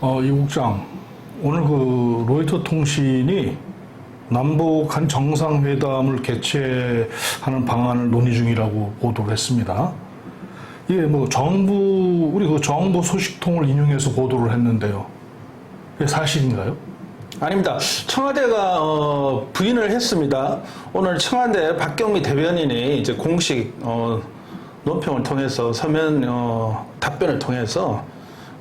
이 국장, 오늘 그 로이터 통신이 남북 한 정상회담을 개최하는 방안을 논의 중이라고 보도를 했습니다. 이게 뭐 우리 그 정부 소식통을 인용해서 보도를 했는데요. 이게 사실인가요? 아닙니다. 청와대가 부인을 했습니다. 오늘 청와대 박경미 대변인이 이제 공식 논평을 통해서 서면 답변을 통해서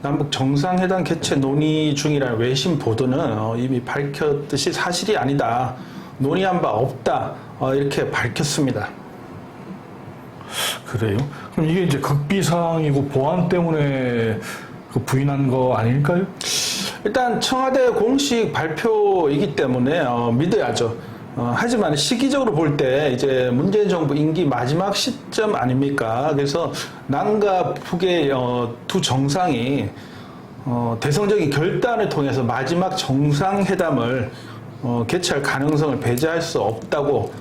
남북 정상회담 개최 논의 중이라는 외신 보도는 이미 밝혔듯이 사실이 아니다. 논의한 바 없다. 이렇게 밝혔습니다. 그래요? 그럼 이게 이제 극비상이고 보안 때문에 그 부인한 거 아닐까요? 일단 청와대 공식 발표이기 때문에 믿어야죠. 하지만 시기적으로 볼 때 이제 문재인 정부 임기 마지막 시점 아닙니까? 그래서 남과 북의 두 정상이 대성적인 결단을 통해서 마지막 정상회담을 개최할 가능성을 배제할 수 없다고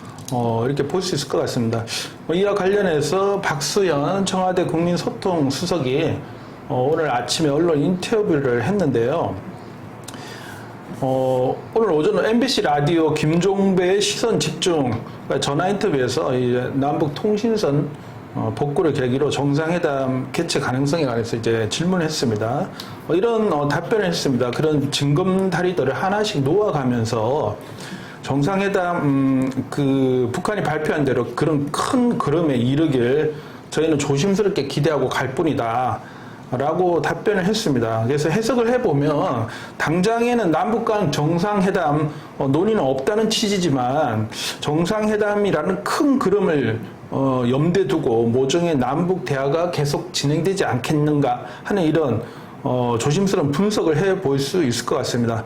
이렇게 볼 수 있을 것 같습니다. 이와 관련해서 박수현 청와대 국민소통수석이 오늘 아침에 언론 인터뷰를 했는데요. 오늘 오전 MBC 라디오 김종배의 시선 집중 전화 인터뷰에서 이제 남북 통신선 복구를 계기로 정상회담 개최 가능성에 관해서 이제 질문을 했습니다. 이런 답변을 했습니다. 그런 징검다리들을 하나씩 놓아가면서 정상회담 북한이 발표한 대로 그런 큰 그름에 이르길 저희는 조심스럽게 기대하고 갈 뿐이다. 라고 답변을 했습니다. 그래서 해석을 해보면 당장에는 남북 간 정상회담 논의는 없다는 취지지만 정상회담이라는 큰 그림을 염두에 두고 모종의 남북 대화가 계속 진행되지 않겠는가 하는 이런 조심스러운 분석을 해볼 수 있을 것 같습니다.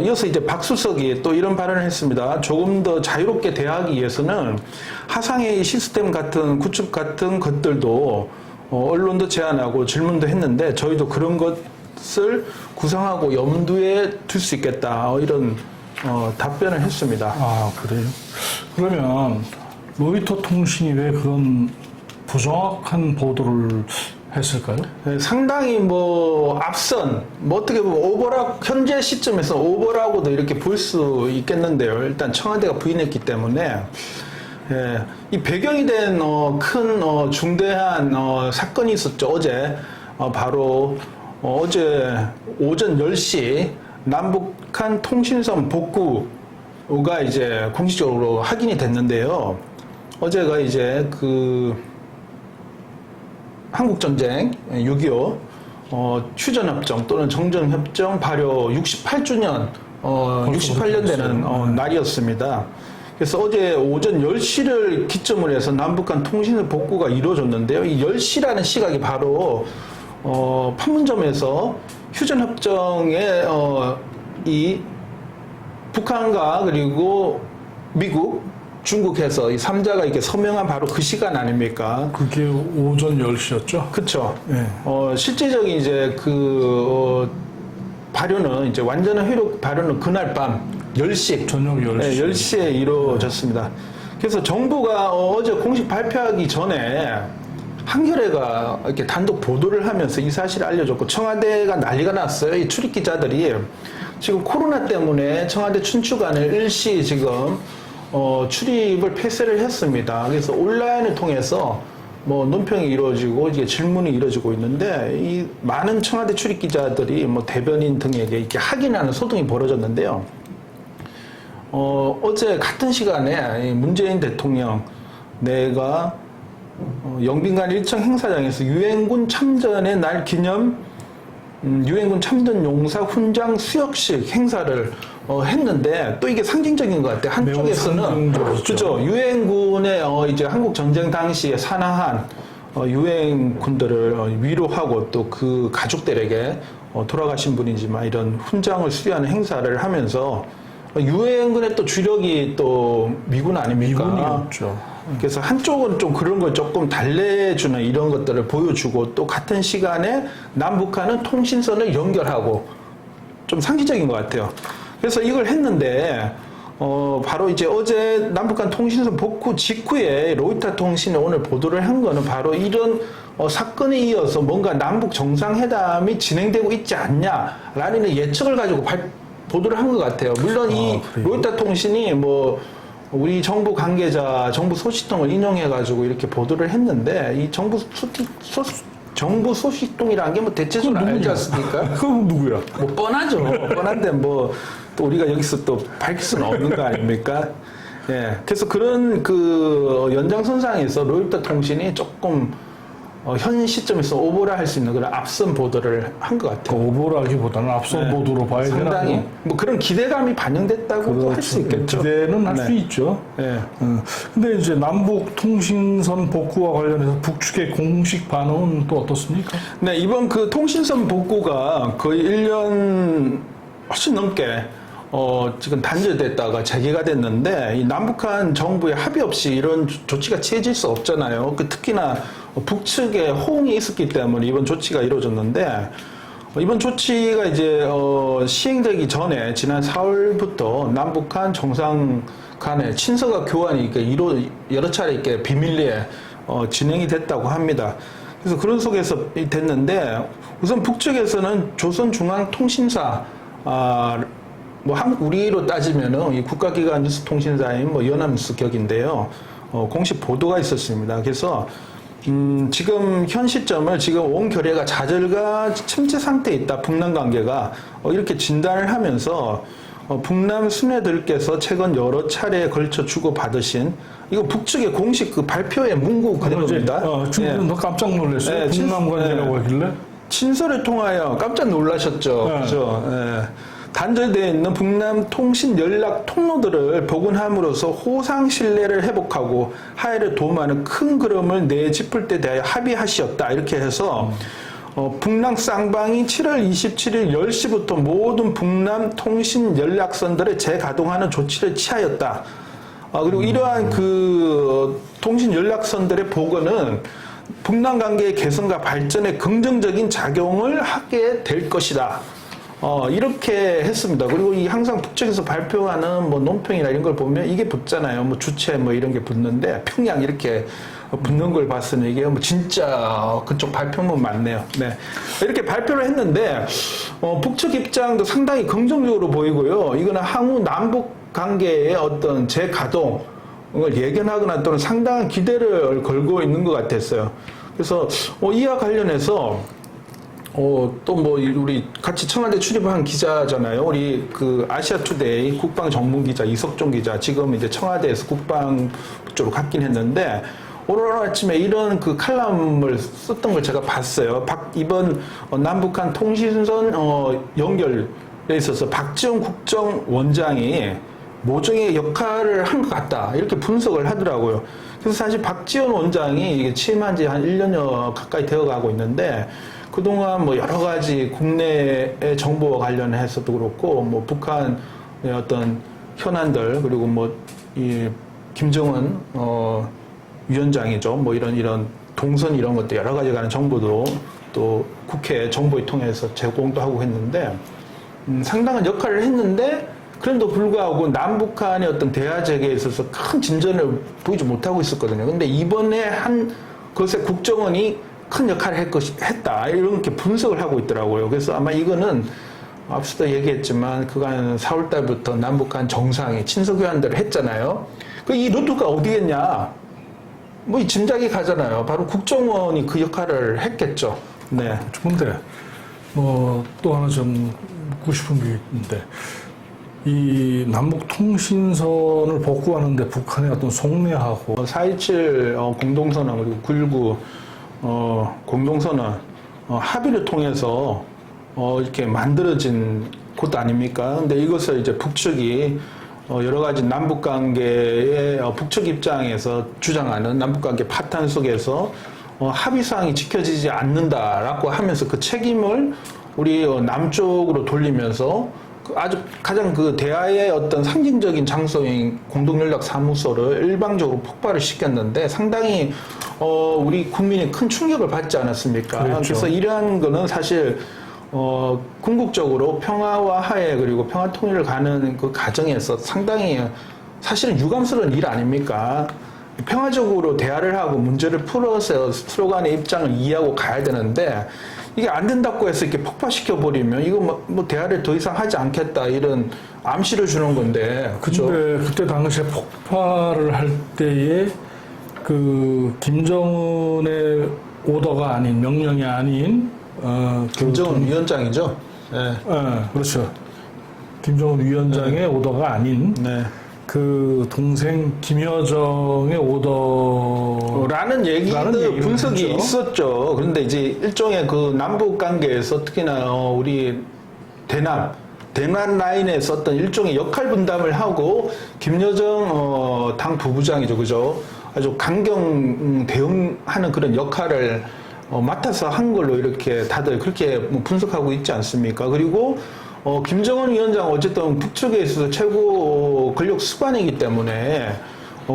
이어서 이제 박 수석이 또 이런 발언을 했습니다. 조금 더 자유롭게 대화하기 위해서는 하상의 시스템 같은 구축 같은 것들도 언론도 제안하고 질문도 했는데 저희도 그런 것을 구상하고 염두에 둘 수 있겠다. 이런 답변을 했습니다. 아, 그래요? 그러면 로이터 통신이 왜 그런 부정확한 보도를 했을까요? 네, 상당히 앞선 어떻게 보면 현재 시점에서 오버라고도 이렇게 볼 수 있겠는데요. 일단 청와대가 부인했기 때문에 예, 이 배경이 된 큰 중대한 사건이 있었죠. 어제 바로 어제 오전 10시 남북한 통신선 복구가 이제 공식적으로 확인이 됐는데요. 어제가 이제 한국전쟁 6.25 휴전협정 또는 정전협정 발효 68주년 68년 되는 날이었습니다. 그래서 어제 오전 10시를 기점으로 해서 남북한 통신선 복구가 이루어졌는데요. 이 10시라는 시각이 바로 판문점에서 휴전협정에 이 북한과 그리고 미국, 중국에서 이 3자가 이렇게 서명한 바로 그 시간 아닙니까? 그게 오전 10시였죠? 그쵸. 네. 실제적인 이제 발효는 이제 완전한 효력 발효는 그날 밤 10시. 저녁 10시. 네, 10시에 이루어졌습니다. 그래서 정부가 어제 공식 발표하기 전에 한겨레가 이렇게 단독 보도를 하면서 이 사실을 알려줬고 청와대가 난리가 났어요. 이 출입 기자들이 지금 코로나 때문에 청와대 춘추관을 일시 지금 출입을 폐쇄를 했습니다. 그래서 온라인을 통해서 논평이 이루어지고 이게 질문이 이루어지고 있는데 이 많은 청와대 출입 기자들이 대변인 등에게 이렇게 확인하는 소동이 벌어졌는데요. 어제 같은 시간에 문재인 대통령 내가 영빈관 일청 행사장에서 유엔군 참전의 날 기념 유엔군 참전 용사 훈장 수여식 행사를 했는데 또 이게 상징적인 것 같아요. 한쪽에서는 그죠 유엔군의 이제 한국 전쟁 당시에 산화한 유엔군들을 위로하고 또 그 가족들에게 돌아가신 분이지만 이런 훈장을 수여하는 행사를 하면서 유엔군의 또 주력이 또 미군 아닙니까? 미군이었죠. 그래서 한쪽은 좀 그런 걸 조금 달래주는 이런 것들을 보여주고 또 같은 시간에 남북한은 통신선을 연결하고 좀 상징적인 것 같아요. 그래서 이걸 했는데 바로 이제 어제 남북한 통신선 복구 직후에 로이터 통신이 오늘 보도를 한 거는 바로 이런 사건에 이어서 뭔가 남북 정상회담이 진행되고 있지 않냐라는 예측을 가지고 보도를 한 것 같아요. 물론 이 그래요? 로이터 통신이 뭐 우리 정부 관계자, 정부 소식통을 인용해가지고 이렇게 보도를 했는데 이 정부 소식통이라는 게 뭐 대체적으로 알지 않습니까? 그건 누구야? 뭐 뻔하죠. 뻔한데 뭐 또 우리가 여기서 또 밝힐 수는 없는 거 아닙니까? 예. 그래서 그런 그 연장선상에서 로이터 통신이 조금 현 시점에서 오보라 할 수 있는 그런 앞선 보도를 한 것 같아요. 오보라기보다는 앞선 보도로 봐야 되나? 상당히 뭐 그런 기대감이 반영됐다고 할 수 있겠죠. 기대는 할 수 네. 있죠. 예. 근데 이제 남북 통신선 복구와 관련해서 북측의 공식 반응은 또 어떻습니까? 네, 이번 그 통신선 복구가 거의 1년 훨씬 넘게 지금 단절됐다가 재개가 됐는데 이 남북한 정부의 합의 없이 이런 조치가 취해질 수 없잖아요. 특히나 북측에 호응이 있었기 때문에 이번 조치가 이루어졌는데 이번 조치가 이제 시행되기 전에 지난 4월부터 남북한 정상 간의 친서가 교환이 여러 차례 이렇게 비밀리에 진행이 됐다고 합니다. 그래서 그런 속에서 됐는데 우선 북측에서는 조선중앙통신사 뭐 우리로 따지면은 이 국가기관 뉴스통신사인 뭐 연합뉴스 격인데요. 공식 보도가 있었습니다. 그래서 지금 현 시점을 지금 온 결의가 좌절과 침체 상태에 있다. 북남 관계가 이렇게 진단을 하면서 북남 순회들께서 최근 여러 차례에 걸쳐 주고 받으신 이거 북측의 공식 그 발표의 문구 그대로입니다. 중국은 더 깜짝 놀랐어요. 네, 북남 관계라고 하길래. 친서를 통하여 깜짝 놀라셨죠. 네. 그죠? 예. 단절되어 있는 북남 통신 연락 통로들을 복원함으로써 호상 신뢰를 회복하고 하해를 도모하는 큰 그림을 내짚을 때 대하여 합의하시었다. 이렇게 해서 북남 쌍방이 7월 27일 10시부터 모든 북남 통신 연락선들을 재가동하는 조치를 취하였다. 그리고 이러한 그 통신 연락선들의 복원은 북남 관계의 개선과 발전에 긍정적인 작용을 하게 될 것이다. 이렇게 했습니다. 그리고 이 항상 북측에서 발표하는 뭐 논평이나 이런 걸 보면 이게 붙잖아요. 뭐 주체 뭐 이런 게 붙는데 평양 이렇게 붙는 걸 봤으니 이게 뭐 진짜 그쪽 발표문 맞네요. 네. 이렇게 발표를 했는데, 북측 입장도 상당히 긍정적으로 보이고요. 이거는 향후 남북 관계의 어떤 재가동을 예견하거나 또는 상당한 기대를 걸고 있는 것 같았어요. 그래서, 이와 관련해서 또 뭐 우리 같이 청와대 출입한 기자잖아요. 우리 그 아시아투데이 국방 전문 기자 이석종 기자 지금 이제 청와대에서 국방 쪽으로 갔긴 했는데 오늘 아침에 이런 그 칼럼을 썼던 걸 제가 봤어요. 이번 남북한 통신선 연결에 있어서 박지원 국정원장이 모종의 역할을 한 것 같다 이렇게 분석을 하더라고요. 그래서 사실 박지원 원장이 취임한 지 한 1년여 가까이 되어가고 있는데 그동안 뭐 여러 가지 국내의 정보와 관련해서도 그렇고 뭐 북한의 어떤 현안들 그리고 뭐 이 김정은 위원장이죠. 뭐 이런 동선 이런 것도 여러 가지 가는 정보도 또 국회 정보위 통해서 제공도 하고 했는데 상당한 역할을 했는데 그럼에도 불구하고 남북한의 어떤 대화 재개에 있어서 큰 진전을 보이지 못하고 있었거든요. 근데 이번에 한 것에 국정원이 큰 역할을 했다. 이렇게 분석을 하고 있더라고요. 그래서 아마 이거는 앞서도 얘기했지만 그간 4월 달부터 남북한 정상이 친서교환들을 했잖아요. 이 루트가 어디겠냐? 뭐 이 짐작이 가잖아요. 바로 국정원이 그 역할을 했겠죠. 네. 근데 뭐 또 하나 좀 묻고 싶은 게 있는데 이 남북 통신선을 복구하는데 북한의 어떤 속내하고 4.27 공동선언 그리고 9.19 공동선언 합의를 통해서 이렇게 만들어진 곳 아닙니까? 근데 이것을 이제 북측이 여러 가지 남북관계의 북측 입장에서 주장하는 남북관계 파탄 속에서 합의사항이 지켜지지 않는다라고 하면서 그 책임을 우리 남쪽으로 돌리면서 아주 가장 그 대화의 어떤 상징적인 장소인 공동연락사무소를 일방적으로 폭발을 시켰는데 상당히 우리 국민이 큰 충격을 받지 않았습니까? 그렇죠. 그래서 이러한 거는 사실 궁극적으로 평화와 화해 그리고 평화 통일을 가는 그 과정에서 상당히 사실은 유감스러운 일 아닙니까? 평화적으로 대화를 하고 문제를 풀어서 서로 간의 입장을 이해하고 가야 되는데 이게 안 된다고 해서 이렇게 폭파시켜 버리면 이거 뭐 대화를 더 이상 하지 않겠다 이런 암시를 주는 건데 그죠? 근데 그때 당시에 폭발을 할 때에 그 김정은의 오더가 아닌 명령이 아닌 김정은 위원장이죠. 네. 그렇죠. 김정은 위원장의 오더가 아닌 네. 그 동생 김여정의 라는 얘기도 분석이 있죠. 있었죠. 그런데 이제 일종의 그 남북 관계에서 특히나 우리 대남 라인에서 어떤 일종의 역할 분담을 하고 김여정 당 부부장이죠, 그죠? 아주 강경 대응하는 그런 역할을 맡아서 한 걸로 이렇게 다들 그렇게 뭐 분석하고 있지 않습니까? 그리고 김정은 위원장 어쨌든 북측에 있어서 최고 권력 수반이기 때문에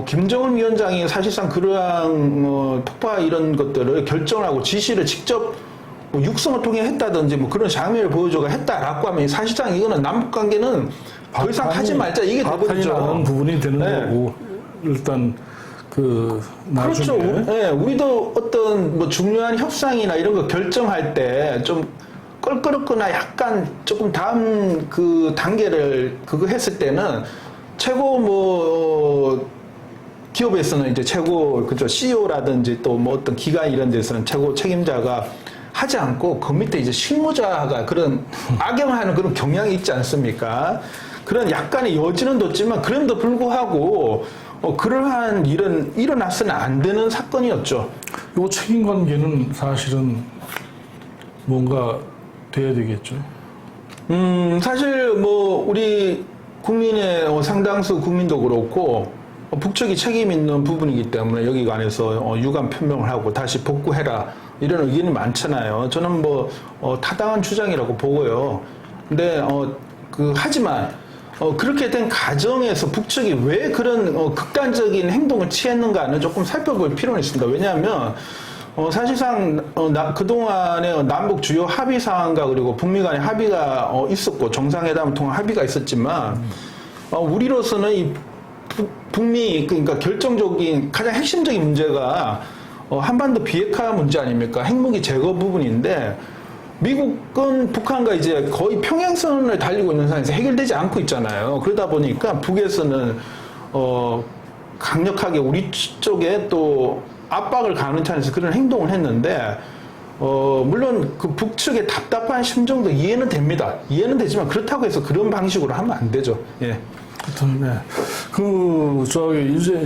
김정은 위원장이 사실상 그러한 폭파 이런 것들을 결정하고 지시를 직접 뭐 육성을 통해 했다든지 뭐 그런 장면을 보여줘가 했다라고 하면 사실상 이거는 남북 관계는 더 이상 하지 말자 이게 되거든요. 나는 부분이 되는 네. 거고 일단 그 나중에 그렇죠. 네, 우리도 어떤 뭐 중요한 협상이나 이런 거 결정할 때 좀 껄끄럽거나 약간 조금 다음 그 단계를 그거 했을 때는 최고 뭐 기업에서는 이제 최고 그죠 CEO라든지 또 뭐 어떤 기관 이런 데서는 최고 책임자가 하지 않고 그 밑에 이제 실무자가 그런 악영하는 그런 경향이 있지 않습니까? 그런 약간의 여지는 뒀지만 그럼에도 불구하고 그러한 일은 일어났으면 안 되는 사건이었죠. 이 책임 관계는 사실은 뭔가 돼야 되겠죠. 사실 뭐 우리 국민의 상당수 국민도 그렇고 북측이 책임 있는 부분이기 때문에 여기 관해서 유감 표명을 하고 다시 복구해라 이런 의견이 많잖아요. 저는 뭐 타당한 주장이라고 보고요. 근데 하지만 그렇게 된 과정에서 북측이 왜 그런 극단적인 행동을 취했는가는 조금 살펴볼 필요는 있습니다. 왜냐하면 사실상 그동안에 남북 주요 합의 사항과 그리고 북미 간의 합의가 있었고 정상회담을 통한 합의가 있었지만 우리로서는 이 북미 그러니까 결정적인 가장 핵심적인 문제가 한반도 비핵화 문제 아닙니까? 핵무기 제거 부분인데 미국은 북한과 이제 거의 평행선을 달리고 있는 상황에서 해결되지 않고 있잖아요. 그러다 보니까 북에서는 강력하게 우리 쪽에 또 압박을 가하는 차원에서 그런 행동을 했는데 물론 그 북측의 답답한 심정도 이해는 됩니다. 이해는 되지만 그렇다고 해서 그런 방식으로 하면 안 되죠. 예. 하여튼, 네.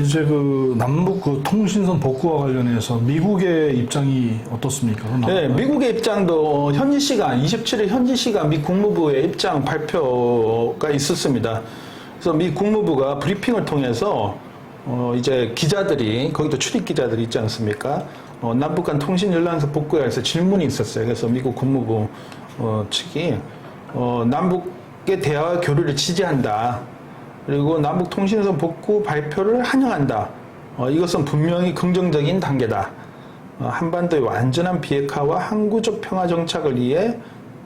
이제 그 남북 그 통신선 복구와 관련해서 미국의 입장이 어떻습니까? 네, 미국의 입장도 현지 시간, 27일 현지 시간 미 국무부의 입장 발표가 있었습니다. 그래서 미 국무부가 브리핑을 통해서 이제 기자들이, 거기도 출입 기자들이 있지 않습니까? 남북 간 통신 연락선 복구에 대해서 질문이 있었어요. 그래서 미국 국무부 측이 남북의 대화와 교류를 지지한다. 그리고 남북 통신선 복구 발표를 환영한다. 이것은 분명히 긍정적인 단계다. 한반도의 완전한 비핵화와 항구적 평화 정착을 위해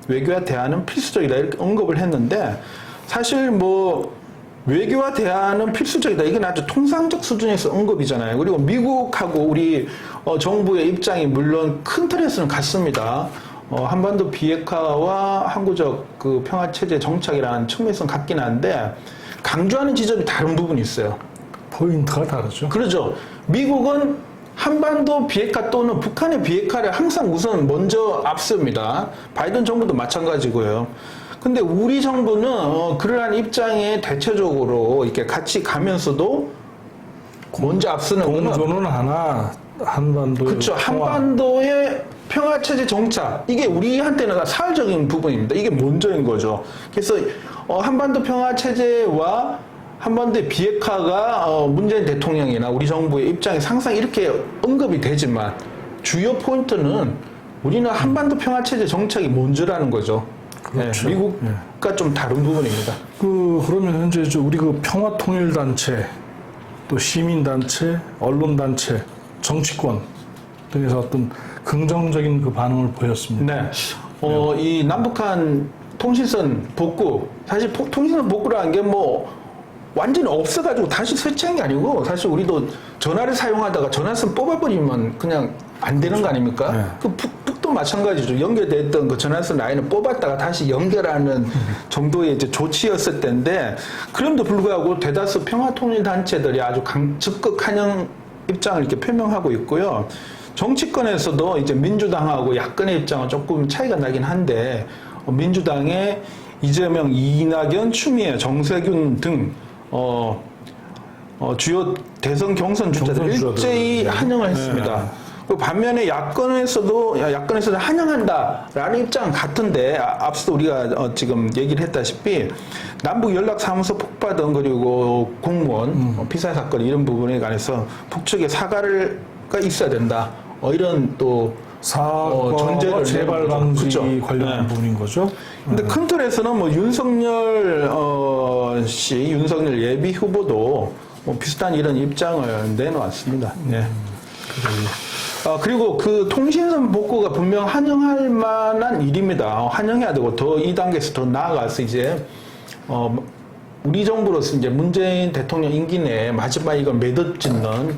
외교와 대화는 필수적이다. 이렇게 언급을 했는데 사실 뭐 외교와 대화는 필수적이다. 이건 아주 통상적 수준에서 언급이잖아요. 그리고 미국하고 우리 정부의 입장이 물론 큰 틀에서는 같습니다. 한반도 비핵화와 항구적 그 평화 체제 정착이라는 측면에서는 같긴 한데 강조하는 지점이 다른 부분이 있어요. 포인트가 다르죠. 그렇죠. 미국은 한반도 비핵화 또는 북한의 비핵화를 항상 우선 먼저 앞섭니다. 바이든 정부도 마찬가지고요. 근데 우리 정부는 그러한 입장에 대체적으로 이렇게 같이 가면서도 먼저 앞서는 공조는 하나 한반도의 그렇죠. 한반도의 평화 체제 정착 이게 우리한테는 사회적인 부분입니다. 이게 먼저인 거죠. 그래서 한반도 평화 체제와 한반도의 비핵화가 문재인 대통령이나 우리 정부의 입장에 항상 이렇게 언급이 되지만 주요 포인트는 우리는 한반도 평화 체제 정착이 먼저라는 거죠. 그렇죠. 네, 미국과 좀 다른 부분입니다. 그러면 현재 우리 그 평화통일단체, 또 시민단체, 언론단체, 정치권 등에서 어떤 긍정적인 그 반응을 보였습니다. 네. 이 남북한 통신선 복구, 사실 통신선 복구라는 게 뭐 완전히 없어가지고 다시 설치한 게 아니고 사실 우리도 전화를 사용하다가 전화선 뽑아버리면 그냥 안 되는 거 아닙니까? 네. 그 북도 마찬가지죠. 연결됐던 그 전화선 라인을 뽑았다가 다시 연결하는 정도의 이제 조치였을 때인데 그럼에도 불구하고 대다수 평화통일단체들이 아주 적극 환영 입장을 이렇게 표명하고 있고요. 정치권에서도 이제 민주당하고 야권의 입장은 조금 차이가 나긴 한데 민주당의 이재명, 이낙연, 추미애, 정세균 등 주요 대선 경선 주자들 일제히 환영을 했습니다. 네. 그 반면에 야권에서도 환영한다라는 입장은 같은데 앞서 우리가 지금 얘기를 했다시피 남북 연락사무소 폭파등 그리고 공무원 피살 사건 이런 부분에 관해서 북측의 사과가 있어야 된다. 이런 또 사과와 재발 방지 그렇죠. 관련한 네. 부분인 거죠. 근데 큰 틀에서는 뭐 윤석열 윤석열 예비 후보도 뭐 비슷한 이런 입장을 내놓았습니다. 네. 그리고 그 통신선 복구가 분명 환영할 만한 일입니다. 환영해야 되고 더 이 단계에서 더 나아가서 이제 우리 정부로서 이제 문재인 대통령 임기 내에 마지막 이걸 매듭 짓는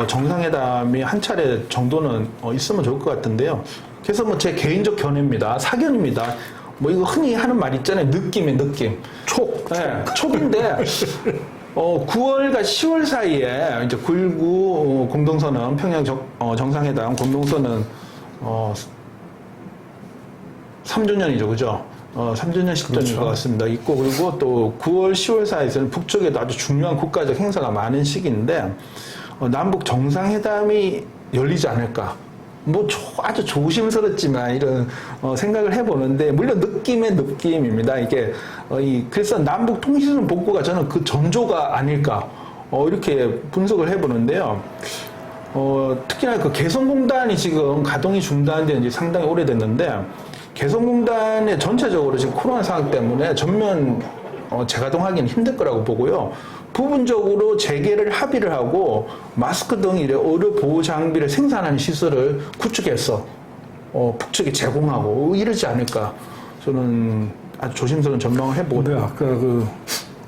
정상회담이 한 차례 정도는 있으면 좋을 것 같은데요. 그래서 뭐 제 개인적 견해입니다. 사견입니다. 뭐 이거 흔히 하는 말 있잖아요. 느낌의 느낌. 촉. 네, 촉인데 9월과 10월 사이에 이제 9.19 공동선언 평양 정상회담 공동선언 3주년이죠, 그죠? 3주년 식전인 그렇죠. 것 같습니다. 있고 그리고 또 9월, 10월 사이에서는 북쪽에도 아주 중요한 국가적 행사가 많은 시기인데 남북 정상회담이 열리지 않을까? 뭐 아주 조심스럽지만 이런 생각을 해보는데 물론 느낌의 느낌입니다. 이게 그래서 남북 통신선 복구가 저는 그 전조가 아닐까 이렇게 분석을 해보는데요. 특히나 그 개성공단이 지금 가동이 중단된 지 상당히 오래됐는데 개성공단의 전체적으로 지금 코로나 상황 때문에 전면 재가동하기는 힘들 거라고 보고요. 부분적으로 재개를 합의를 하고 마스크 등 의료 보호 장비를 생산하는 시설을 구축해서 북측에 제공하고 이러지 않을까 저는 아주 조심스러운 전망을 해보고. 근데 아까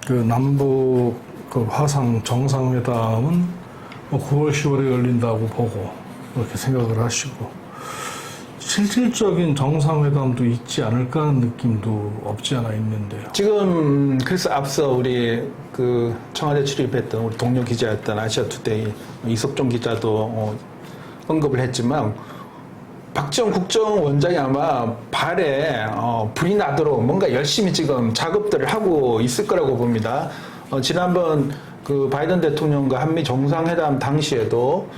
그 남북 그 화상 정상회담은 9월, 10월에 열린다고 보고 그렇게 생각을 하시고 실질적인 정상회담도 있지 않을까 하는 느낌도 없지 않아 있는데요. 지금 그래서 앞서 우리 그 청와대 출입했던 우리 동료 기자였던 아시아투데이 이석종 기자도 언급을 했지만 박지원 국정원장이 아마 발에 불이 나도록 뭔가 열심히 지금 작업들을 하고 있을 거라고 봅니다. 지난번 그 바이든 대통령과 한미 정상회담 당시에도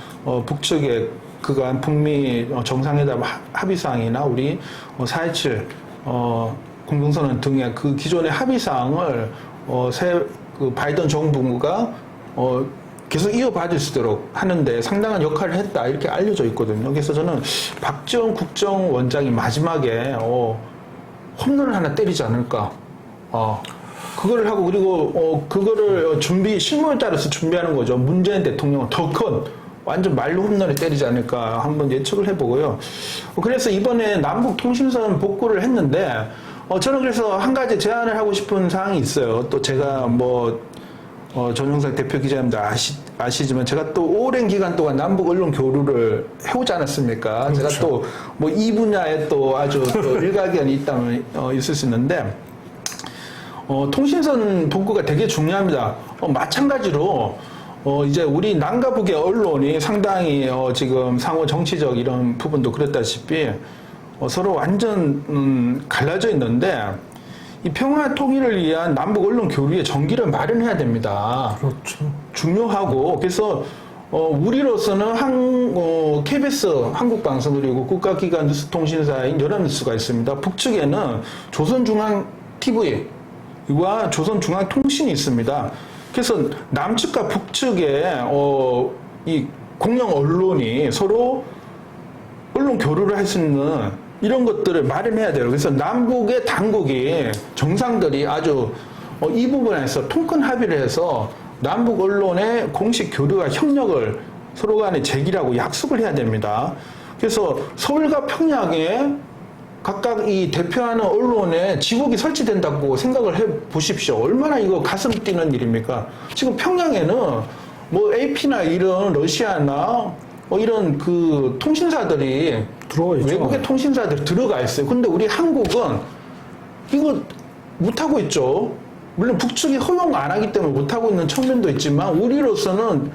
북측에 그간 북미 정상회담 합의사항이나 우리 4.27 공동선언 등의 그 기존의 합의사항을 새 그 바이든 정부가 계속 이어받을 수 있도록 하는데 상당한 역할을 했다 이렇게 알려져 있거든요. 그래서 저는 박지원 국정원장이 마지막에 홈런을 하나 때리지 않을까. 그거를 하고 그리고 그거를 실무에 따라서 준비하는 거죠. 문재인 대통령은 더 큰 완전 말로 홈런을 때리지 않을까 한번 예측을 해보고요. 그래서 이번에 남북 통신선 복구를 했는데 저는 그래서 한 가지 제안을 하고 싶은 사항이 있어요. 또 제가 전용석 대표 기자님들 아시지만 제가 또 오랜 기간 동안 남북 언론 교류를 해오지 않았습니까? 그렇죠. 제가 또 이 분야에 또 아주 또 일가견이 있다면 있을 수 있는데 통신선 복구가 되게 중요합니다. 마찬가지로 이제 우리 남과 북의 언론이 상당히 지금 상호 정치적 이런 부분도 그렇다시피 서로 완전 갈라져 있는데 이 평화 통일을 위한 남북 언론 교류의 전기를 마련해야 됩니다. 그렇죠. 중요하고 그래서 우리로서는 KBS 한국방송 그리고 국가기관 뉴스통신사인 연합뉴스가 있습니다. 북측에는 조선중앙TV와 조선중앙통신이 있습니다. 그래서 남측과 북측의 이 공영 언론이 서로 언론 교류를 할 수 있는 이런 것들을 마련해야 돼요. 그래서 남북의 당국이 정상들이 아주 이 부분에서 통큰 합의를 해서 남북 언론의 공식 교류와 협력을 서로 간에 제기하고 약속을 해야 됩니다. 그래서 서울과 평양에 각각 이 대표하는 언론에 지국이 설치된다고 생각을 해 보십시오. 얼마나 이거 가슴 뛰는 일입니까? 지금 평양에는 뭐 AP나 이런 러시아나 이런 그 통신사들이 들어와 있죠. 외국의 통신사들이 들어가 있어요. 근데 우리 한국은 이거 못하고 있죠. 물론 북측이 허용 안 하기 때문에 못하고 있는 측면도 있지만 우리로서는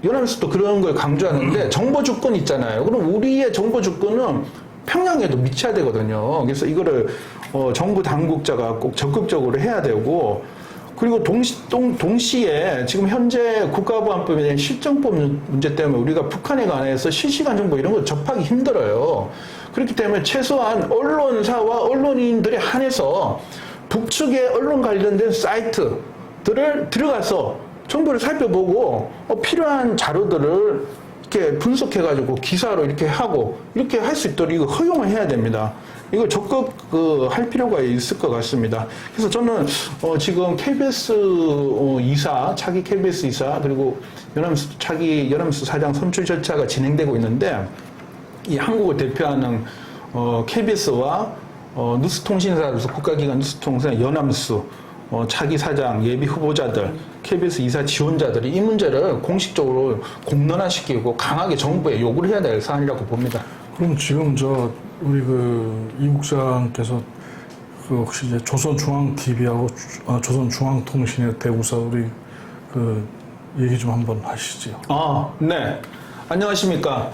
연합뉴스도 그런 걸 강조하는데 정보 주권 있잖아요. 그럼 우리의 정보 주권은 평양에도 미쳐야 되거든요. 그래서 이거를 정부 당국자가 꼭 적극적으로 해야 되고 그리고 동시에 지금 현재 국가보안법에 대한 실정법 문제 때문에 우리가 북한에 관해서 실시간 정보 이런 걸 접하기 힘들어요. 그렇기 때문에 최소한 언론사와 언론인들에 한해서 북측의 언론 관련된 사이트들을 들어가서 정보를 살펴보고 필요한 자료들을 이렇게 분석해가지고 기사로 이렇게 하고 이렇게 할 수 있도록 이거 허용을 해야 됩니다. 이거 적극 할 필요가 있을 것 같습니다. 그래서 저는 지금 KBS 이사, 차기 KBS 이사 그리고 연합뉴스 차기 연합뉴스 사장 선출 절차가 진행되고 있는데 이 한국을 대표하는 KBS와 뉴스통신사로서 국가기관 뉴스통신사 연합뉴스 차기 사장, 예비 후보자들, KBS 이사 지원자들이 이 문제를 공식적으로 공론화시키고 강하게 정부에 요구를 해야 될 사안이라고 봅니다. 그럼 지금 우리 이 국장께서 혹시 이제 조선중앙TV하고 조선중앙통신의 대우사 우리 얘기 좀 한번 하시지요. 네. 안녕하십니까.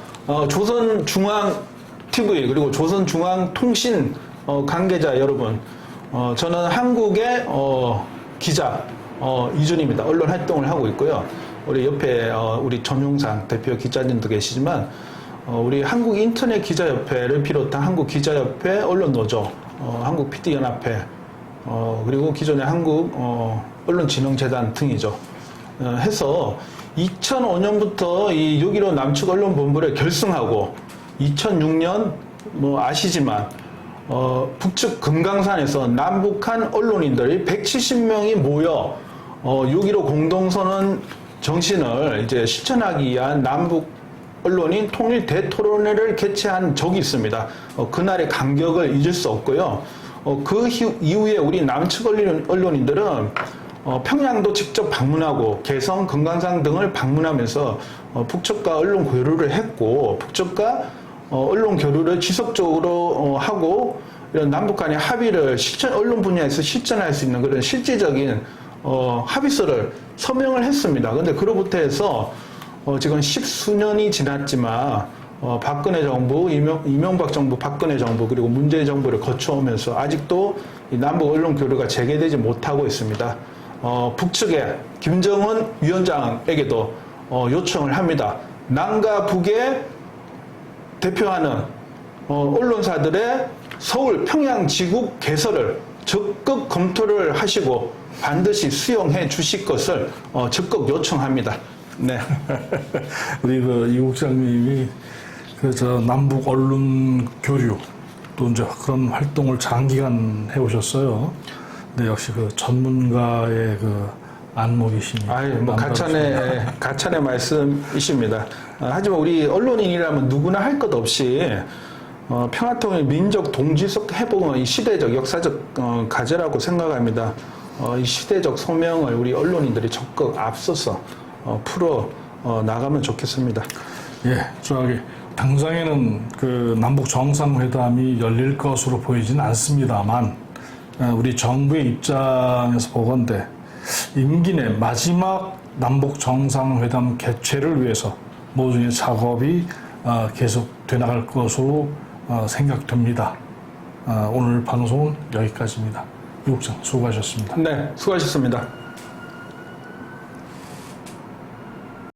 조선중앙TV 그리고 조선중앙통신 관계자 여러분. 저는 한국의 기자 이준입니다. 언론 활동을 하고 있고요. 우리 옆에 우리 전용상 대표 기자님도 계시지만 우리 한국인터넷기자협회를 비롯한 한국기자협회 언론노조, 한국PD연합회 그리고 기존의 한국언론진흥재단 등이죠. 해서 2005년부터 이 6.15 남측 언론본부를 결성하고 2006년 아시지만 북측 금강산에서 남북한 언론인들이 170명이 모여 6.15 공동선언 정신을 이제 실천하기 위한 남북 언론인 통일 대토론회를 개최한 적이 있습니다. 그날의 감격을 잊을 수 없고요. 그 이후에 우리 남측 언론인들은 평양도 직접 방문하고 개성, 금강산 등을 방문하면서 북측과 언론 교류를 했고 북측과 언론 교류를 지속적으로 하고 이런 남북 간의 합의를 언론 분야에서 실천할 수 있는 그런 실질적인 합의서를 서명을 했습니다. 그런데 그로부터 해서 지금 10수년이 지났지만 박근혜 정부, 이명박 정부, 박근혜 정부 그리고 문재인 정부를 거쳐오면서 아직도 이 남북 언론 교류가 재개되지 못하고 있습니다. 북측의 김정은 위원장에게도 요청을 합니다. 남과 북의 대표하는 언론사들의 서울 평양 지국 개설을 적극 검토를 하시고 반드시 수용해 주실 것을 적극 요청합니다. 네. 우리 이 국장님이 남북 언론 교류 또 이제 그런 활동을 장기간 해오셨어요. 네, 역시 전문가의 안목이시니. 가찬의 말씀이십니다. 하지만 우리 언론인이라면 누구나 할 것 없이 평화통일 민족 동지적 회복은 이 시대적 역사적 과제라고 생각합니다. 이 시대적 소명을 우리 언론인들이 적극 앞서서 풀어 나가면 좋겠습니다. 예, 당장에는 남북 정상회담이 열릴 것으로 보이진 않습니다만 우리 정부의 입장에서 보건대 임기 내 마지막 남북 정상회담 개최를 위해서 모종의 작업이 계속 되나갈 것으로 생각됩니다. 오늘 방송은 여기까지입니다. 이 국장 수고하셨습니다. 네, 수고하셨습니다.